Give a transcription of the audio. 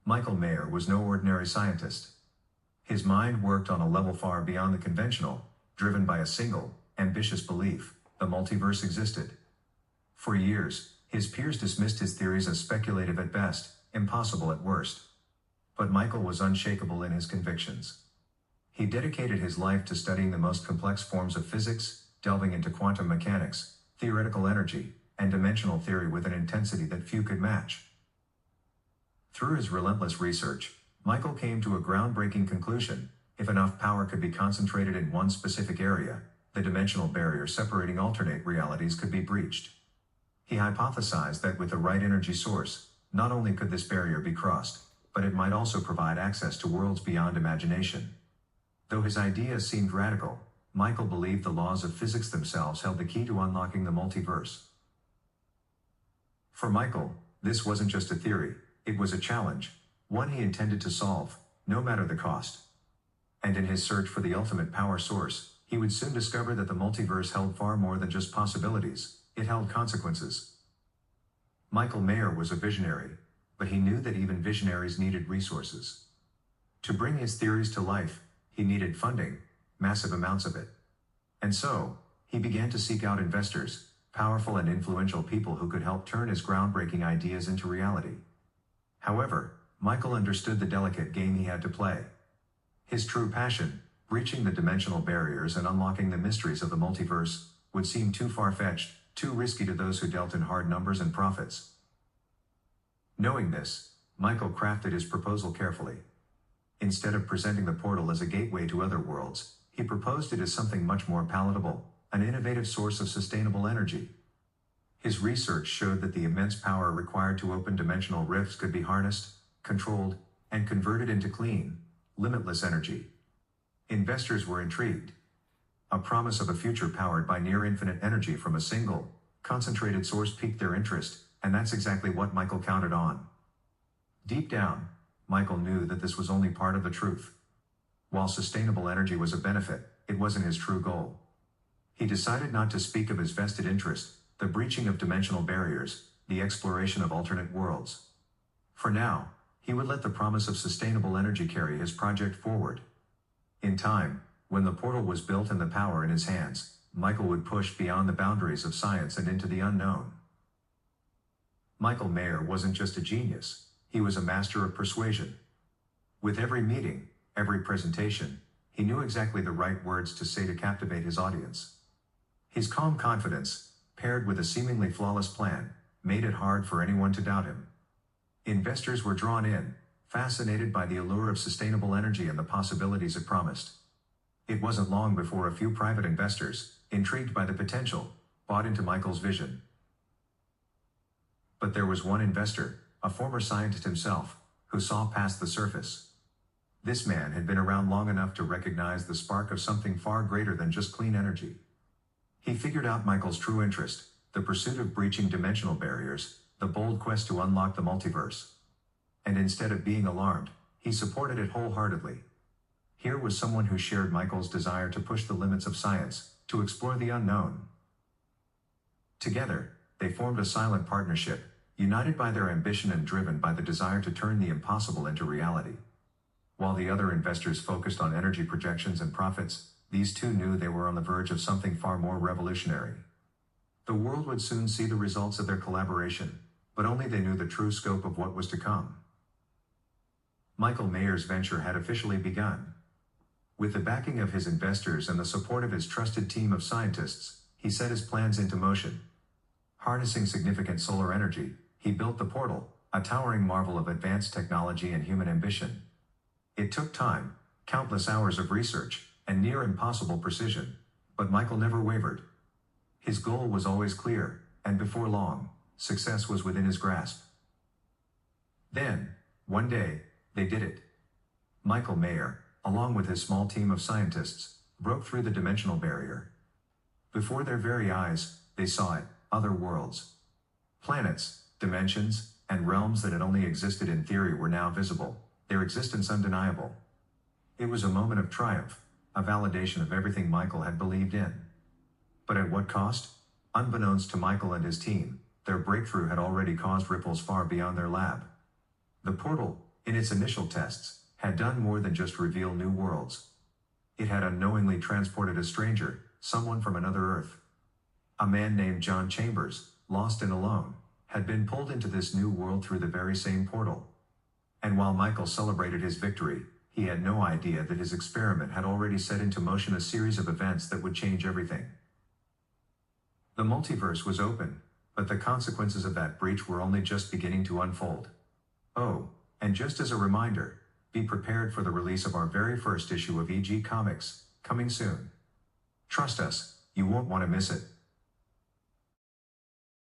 Michael Mayer was no ordinary scientist. His mind worked on a level far beyond the conventional, driven by a single, ambitious belief: the multiverse existed. For years, his peers dismissed his theories as speculative at best, impossible at worst. But Michael was unshakable in his convictions. He dedicated his life to studying the most complex forms of physics, delving into quantum mechanics, theoretical energy, and dimensional theory with an intensity that few could match. Through his relentless research, Michael came to a groundbreaking conclusion: if enough power could be concentrated in one specific area, the dimensional barrier separating alternate realities could be breached. He hypothesized that with the right energy source, not only could this barrier be crossed, but it might also provide access to worlds beyond imagination. Though his ideas seemed radical, Michael believed the laws of physics themselves held the key to unlocking the multiverse. For Michael, this wasn't just a theory, it was a challenge, one he intended to solve, no matter the cost. And in his search for the ultimate power source, he would soon discover that the multiverse held far more than just possibilities, it held consequences. Michael Mayer was a visionary, but he knew that even visionaries needed resources. To bring his theories to life, he needed funding, massive amounts of it. And so, he began to seek out investors, powerful and influential people who could help turn his groundbreaking ideas into reality. However, Michael understood the delicate game he had to play. His true passion, breaching the dimensional barriers and unlocking the mysteries of the multiverse, would seem too far-fetched, too risky to those who dealt in hard numbers and profits. Knowing this, Michael crafted his proposal carefully. Instead of presenting the portal as a gateway to other worlds, he proposed it as something much more palatable: an innovative source of sustainable energy. His research showed that the immense power required to open dimensional rifts could be harnessed, controlled, and converted into clean, limitless energy. Investors were intrigued. A promise of a future powered by near-infinite energy from a single, concentrated source piqued their interest, and that's exactly what Michael counted on. Deep down, Michael knew that this was only part of the truth. While sustainable energy was a benefit, it wasn't his true goal. He decided not to speak of his vested interest: the breaching of dimensional barriers, the exploration of alternate worlds. For now, he would let the promise of sustainable energy carry his project forward. In time, when the portal was built and the power in his hands, Michael would push beyond the boundaries of science and into the unknown. Michael Mayer wasn't just a genius, he was a master of persuasion. With every meeting, every presentation, he knew exactly the right words to say to captivate his audience. His calm confidence, paired with a seemingly flawless plan, made it hard for anyone to doubt him. Investors were drawn in, fascinated by the allure of sustainable energy and the possibilities it promised. It wasn't long before a few private investors, intrigued by the potential, bought into Michael's vision. But there was one investor, a former scientist himself, who saw past the surface. This man had been around long enough to recognize the spark of something far greater than just clean energy. He figured out Michael's true interest: the pursuit of breaching dimensional barriers, the bold quest to unlock the multiverse. And instead of being alarmed, he supported it wholeheartedly. Here was someone who shared Michael's desire to push the limits of science, to explore the unknown. Together, they formed a silent partnership, united by their ambition and driven by the desire to turn the impossible into reality. While the other investors focused on energy projections and profits, these two knew they were on the verge of something far more revolutionary. The world would soon see the results of their collaboration, but only they knew the true scope of what was to come. Michael Mayer's venture had officially begun. With the backing of his investors and the support of his trusted team of scientists, he set his plans into motion. Harnessing significant solar energy, he built the portal, a towering marvel of advanced technology and human ambition. It took time, countless hours of research, and near impossible precision, but Michael never wavered. His goal was always clear, and before long, success was within his grasp. Then, one day, they did it. Michael Mayer, along with his small team of scientists, broke through the dimensional barrier. Before their very eyes, they saw it: other worlds. Planets, dimensions, and realms that had only existed in theory were now visible, their existence undeniable. It was a moment of triumph, a validation of everything Michael had believed in. But at what cost? Unbeknownst to Michael and his team, their breakthrough had already caused ripples far beyond their lab. The portal, in its initial tests, had done more than just reveal new worlds. It had unknowingly transported a stranger, someone from another Earth. A man named John Chambers, lost and alone, had been pulled into this new world through the very same portal. And while Michael celebrated his victory, he had no idea that his experiment had already set into motion a series of events that would change everything. The multiverse was open, but the consequences of that breach were only just beginning to unfold. Oh, and just as a reminder, be prepared for the release of our very first issue of EG Comics, coming soon. Trust us, you won't want to miss it.